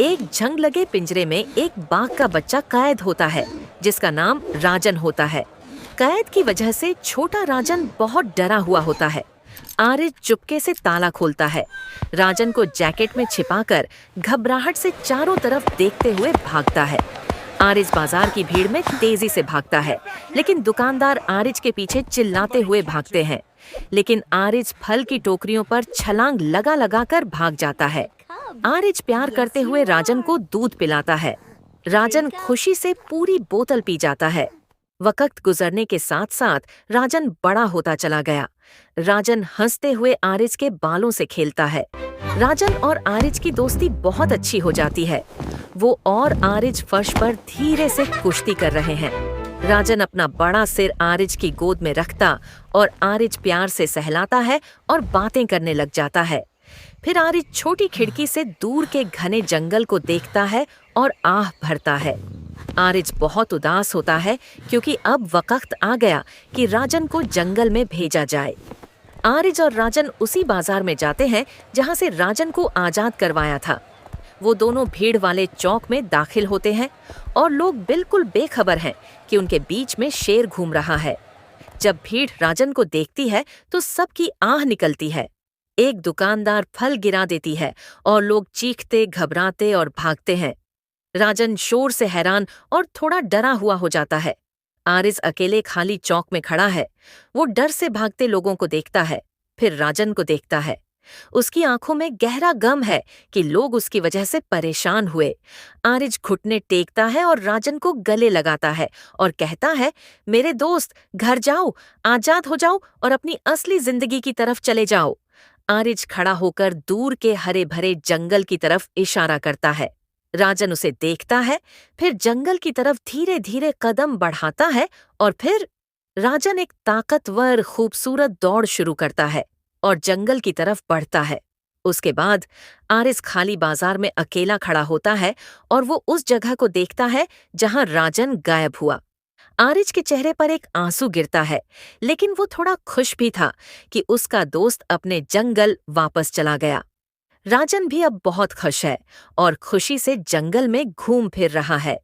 एक जंग लगे पिंजरे में एक बाघ का बच्चा कैद होता है जिसका नाम राजन होता है। कैद की वजह से छोटा राजन बहुत डरा हुआ होता है। आरिज चुपके से ताला खोलता है। राजन को जैकेट में छिपाकर घबराहट से चारों तरफ देखते हुए भागता है। आरिज बाजार की भीड़ में तेजी से भागता है, लेकिन दुकानदार आरिज के पीछे चिल्लाते हुए भागते हैं। लेकिन आरिज फल की टोकरियों पर छलांग लगा लगा कर भाग जाता है। आरिज प्यार करते हुए राजन को दूध पिलाता है। राजन खुशी से पूरी बोतल पी जाता है। वक्त गुजरने के साथ साथ राजन बड़ा होता चला गया। राजन हंसते हुए आरिज के बालों से खेलता है। राजन और आरिज की दोस्ती बहुत अच्छी हो जाती है। वो और आरिज फर्श पर धीरे से कुश्ती कर रहे हैं। राजन अपना बड़ा सिर आरिज की गोद में रखता और आरिज प्यार से सहलाता है और बातें करने लग जाता है। फिर आरिज छोटी खिड़की से दूर के घने जंगल को देखता है और आह भरता है। आरिज बहुत उदास होता है क्योंकि अब वक्त आ गया कि राजन को जंगल में भेजा जाए। आरिज और राजन उसी बाजार में जाते हैं जहां से राजन को आजाद करवाया था। वो दोनों भीड़ वाले चौक में दाखिल होते हैं और लोग बिल्कुल बेखबर हैं कि उनके बीच में शेर घूम रहा है। जब भीड़ राजन को देखती है तो सबकी आह निकलती है। एक दुकानदार फल गिरा देती है और लोग चीखते, घबराते और भागते हैं। राजन शोर से हैरान और थोड़ा डरा हुआ हो जाता है। आरिज अकेले खाली चौक में खड़ा है। वो डर से भागते लोगों को देखता है, फिर राजन को देखता है। उसकी आंखों में गहरा गम है कि लोग उसकी वजह से परेशान हुए। आरिज घुटने टेकता है और राजन को गले लगाता है और कहता है, मेरे दोस्त, घर जाओ, आजाद हो जाओ और अपनी असली जिंदगी की तरफ चले जाओ। आरिज खड़ा होकर दूर के हरे भरे जंगल की तरफ इशारा करता है। राजन उसे देखता है, फिर जंगल की तरफ धीरे धीरे कदम बढ़ाता है और फिर राजन एक ताकतवर, खूबसूरत दौड़ शुरू करता है और जंगल की तरफ बढ़ता है। उसके बाद आरिज खाली बाजार में अकेला खड़ा होता है और वो उस जगह को देखता है जहां राजन गायब हुआ। आरिज के चेहरे पर एक आंसू गिरता है, लेकिन वो थोड़ा खुश भी था कि उसका दोस्त अपने जंगल वापस चला गया। राजन भी अब बहुत खुश है और खुशी से जंगल में घूम फिर रहा है।